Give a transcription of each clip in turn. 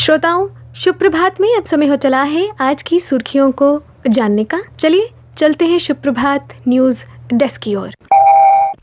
श्रोताओं, शुभ प्रभात में अब समय हो चला है आज की सुर्खियों को जानने का। चलिए चलते हैं शुभ प्रभात न्यूज डेस्क की ओर।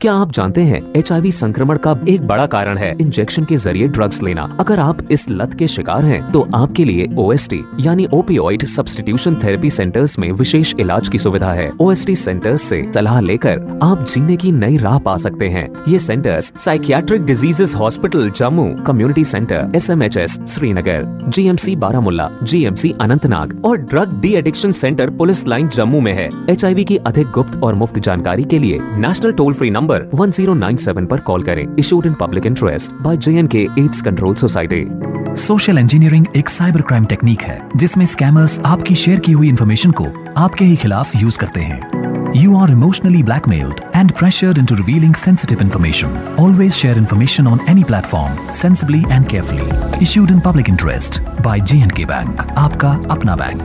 क्या आप जानते हैं HIV संक्रमण का एक बड़ा कारण है इंजेक्शन के जरिए ड्रग्स लेना। अगर आप इस लत के शिकार हैं, तो आपके लिए OST यानी ओपियोइड सब्स्टिट्यूशन थेरेपी सेंटर्स में विशेष इलाज की सुविधा है। OST सेंटर्स से सलाह लेकर आप जीने की नई राह पा सकते हैं। ये centres psychiatric diseases hospital Jammu, community centre SMHS Srinagar, GMC Baramulla, GMC Anantnag और drug de-addiction centre police line Jammu में है। HIV की अधिक गुप्त और मुफ्त जानकारी के लिए नेशनल टोल फ्री नंबर 1097 पर कॉल करें। Issued in public interest by J&K AIDS control society. Social engineering एक साइबर क्राइम टेक्निक है जिसमें स्कैमर्स आपकी शेयर की हुई इंफॉर्मेशन को आपके ही खिलाफ यूज करते हैं। You are emotionally blackmailed and pressured into revealing sensitive information. Always share information on any platform sensibly and carefully. Issued in public interest by J&K Bank, आपका अपना बैंक।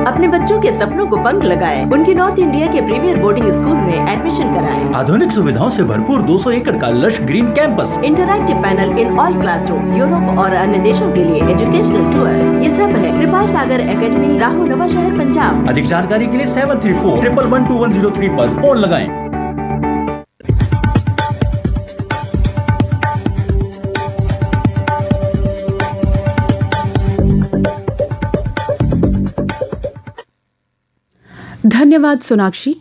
अपने बच्चों के सपनों को पंख लगाएं। उनकी नॉर्थ इंडिया के प्रीमियर बोर्डिंग स्कूल में एडमिशन कराएं। आधुनिक सुविधाओं से भरपूर 200 एकड़ का lush green campus, interactive panel in all classroom, Europe और अन्य देशों के लिए एजुकेशनल टूर, ये सब है कृपाल सागर एकेडमी, राहु नवा शहर, पंजाब। अधिक जानकारी के लिए 7341112103 पर फोन लगाएं। धन्यवाद सोनाक्षी।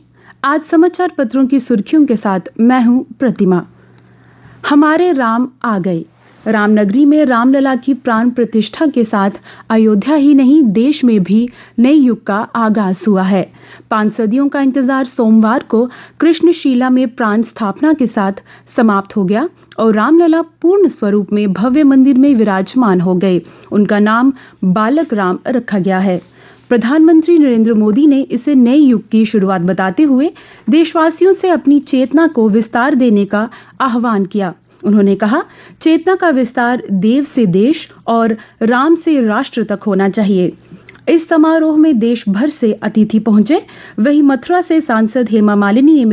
आज समाचार पत्रों की सुर्खियों के साथ मैं हूं प्रतिमा। हमारे राम आ गए। रामनगरी में रामलला की प्राण प्रतिष्ठा के साथ अयोध्या ही नहीं देश में भी नए युग का आगाज हुआ है। 5 सदियों का इंतजार सोमवार को कृष्णशिला में प्राण स्थापना के साथ समाप्त हो गया और रामलला पूर्ण स्वरूप में भव्य मंदिर में विराजमान हो गए। उनका नाम बालक राम रखा गया है। प्रधानमंत्री नरेंद्र मोदी ने इसे नए युग की शुरुआत बताते हुए देशवासियों से अपनी चेतना को विस्तार देने का आह्वान किया। उन्होंने कहा, चेतना का विस्तार देव से देश और राम से राष्ट्र तक होना चाहिए। इस समारोह में देश भर से अतिथि पहुंचे। वहीं मथुरा से सांसद हेमा मालिनी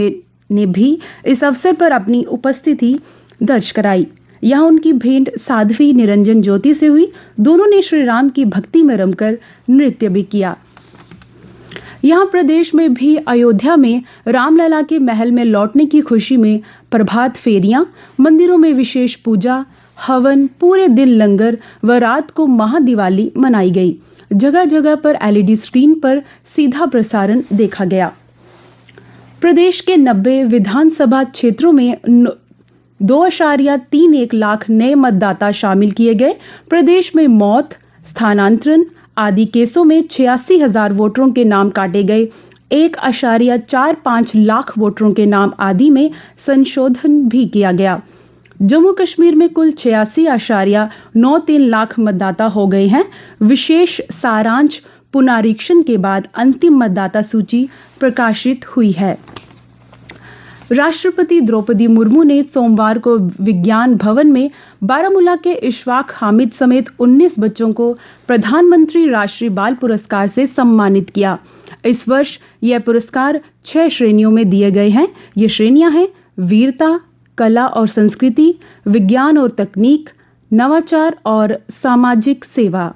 ने भी इस अवसर पर अपनी उपस्थिति दर्ज कराई। यहाँ उनकी भेंट साध्वी निरंजन ज्योति से हुई। दोनों ने श्री राम की भक्ति में रमकर नृत्य भी किया। यहाँ प्रदेश में भी अयोध्या में रामलला के महल में लौटने की खुशी में प्रभात फेरियां, मंदिरों में विशेष पूजा, हवन, पूरे दिन लंगर व रात को महादिवाली मनाई गई। जगह जगह पर LED स्क्रीन पर सीधा प्रसारण देखा गया। प्रदेश के 90 विधानसभा क्षेत्रों में 2.31 लाख नए मतदाता शामिल किए गए। प्रदेश में मौत, स्थानांतरण आदि केसों में 86,000 वोटरों के नाम काटे गए। 1.45 लाख वोटरों के नाम आदि में संशोधन भी किया गया। जम्मू कश्मीर में कुल 86.93 लाख मतदाता हो गए हैं। विशेष सारांश पुनरीक्षण के बाद अंतिम मतदाता सूची प्रकाशित हुई है। राष्ट्रपति द्रौपदी मुर्मू ने सोमवार को विज्ञान भवन में बारामूला के इशफाक हामिद समेत 19 बच्चों को प्रधानमंत्री राष्ट्रीय बाल पुरस्कार से सम्मानित किया। इस वर्ष यह पुरस्कार 6 श्रेणियों में दिए गए हैं। ये श्रेणियां हैं वीरता, कला और संस्कृति, विज्ञान और तकनीक, नवाचार और सामाजिक सेवा।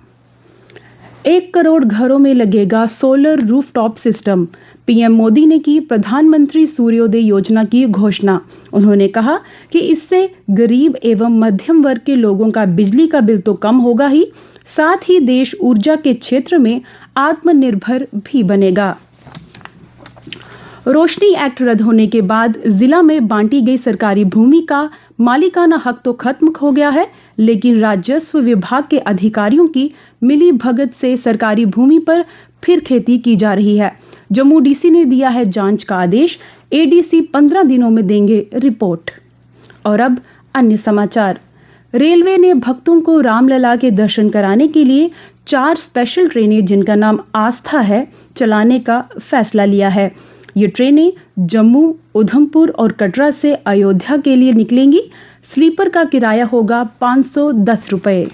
1 करोड़ घरों में लगेगा solar rooftop system. PM Modi ने की प्रधानमंत्री सूर्योदय योजना की घोषणा। उन्होंने कहा कि इससे गरीब एवं मध्यम वर्ग के लोगों का बिजली का बिल तो कम होगा ही, साथ ही देश ऊर्जा के क्षेत्र में आत्मनिर्भर भी बनेगा। रोशनी एक्ट रद्द होने के बाद जिला में बांटी गई सरकारी भूमि का मालिकाना हक तो खत्म हो गया है, लेकिन राजस्व विभाग के अधिकारियों की मिली भगत से सरकारी भूमि पर फिर खेती की जा रही है। जम्मू डीसी ने दिया है जांच का आदेश। ADC 15 दिनों में देंगे रिपोर्ट। और अब अन्य समाचार। रेलवे ने भक्तों को रामलला के दर्शन कराने के लिए 4 स्पेशल ट्रेनें, जिनका नाम आस्था है, चलाने का फैसला लिया है। ये ट्रेनें जम्मू, उधमपुर और कटरा से अयोध्या के लिए निकलेंगी। स्लीपर का किराया होगा 510 रुपए।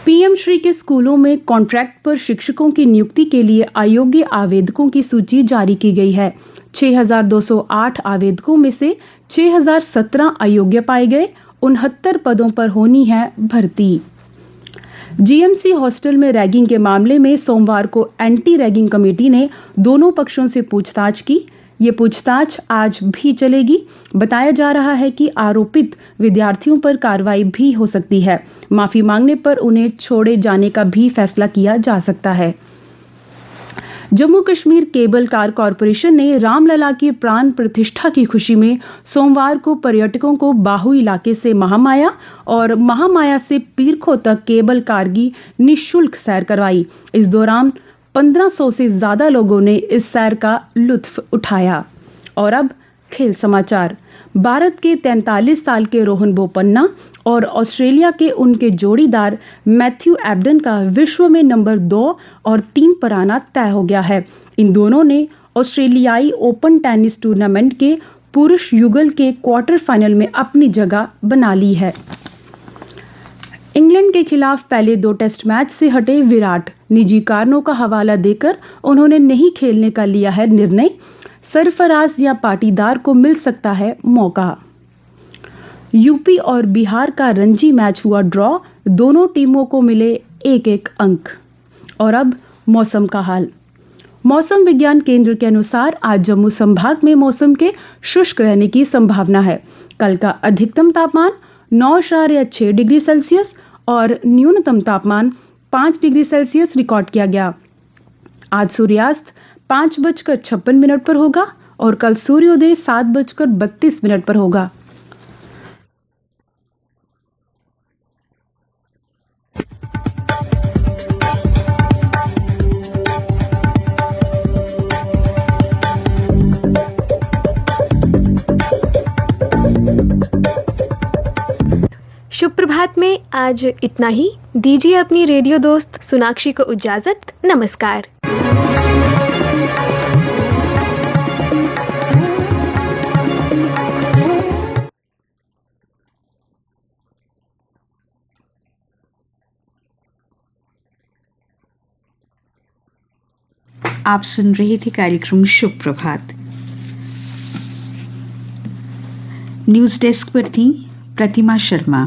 पीएम श्री के स्कूलों में कॉन्ट्रैक्ट पर शिक्षकों की नियुक्ति के लिए अयोग्य आवेदकों की सूची जारी की गई है। 6,208 आवेदकों में से 6,017 अयोग्य पाए गए 69 पदों पर होनी है भर्ती। जीएमसी हॉस्टल में रैगिंग के मामले में सोमवार को एंटी रैगिंग कमेटी ने दोनों पक्षों से पूछताछ की। ये पूछताछ आज भी चलेगी। बताया जा रहा है कि आरोपित विद्यार्थियों पर कार्रवाई भी हो सकती है। माफी मांगने पर उन्हें छोड़े जाने का भी फैसला किया जा सकता है। Jammu Kashmir cable car corporation ने रामलला की प्राण प्रतिष्ठा की खुशी में सोमवार को पर्यटकों को बाहू इलाके से महामाया और महामाया से पीरखो तक केबल कार की निःशुल्क सैर करवाई। इस दौरान 1500 से ज्यादा लोगों ने इस सैर का लुत्फ उठाया। और अब खेल समाचार। भारत के 43 साल के रोहन बोपन्ना और ऑस्ट्रेलिया के उनके जोड़ीदार मैथ्यू एबडन का विश्व में नंबर 2 और 3 पर आना तय हो गया है। इन दोनों ने ऑस्ट्रेलियाई ओपन टेनिस टूर्नामेंट के पुरुष युगल के क्वार्टर फाइनल में अपनी जगह बना ली है। इंग्लैंड के खिलाफ पहले 2 टेस्ट मैच से हटे विराट। निजी कारणों का हवाला देकर उन्होंने नहीं खेलने का लिया है निर्णय। सरफराज या पाटीदार को मिल सकता है मौका। यूपी और बिहार का रणजी मैच हुआ ड्रॉ। दोनों टीमों को मिले 1-1 अंक। और अब मौसम का हाल। मौसम विज्ञान केंद्र के अनुसार आज जम्मू संभाग में मौसम के शुष्क रहने की संभावना है। कल का अधिकतम तापमान 9.6 डिग्री सेल्सियस और न्यूनतम तापमान 5 डिग्री सेल्सियस रिकॉर्ड किया गया। आज सूर्यास्त 5:56 पर होगा और कल सूर्योदय 7:32 पर होगा। शुभ प्रभात में आज इतना ही। दीजिए अपनी रेडियो दोस्त सोनाक्षी को इजाजत। नमस्कार। आप सुन रहे थे कार्यक्रम शुभ प्रभात। न्यूज डेस्क पर थी प्रतिमा शर्मा।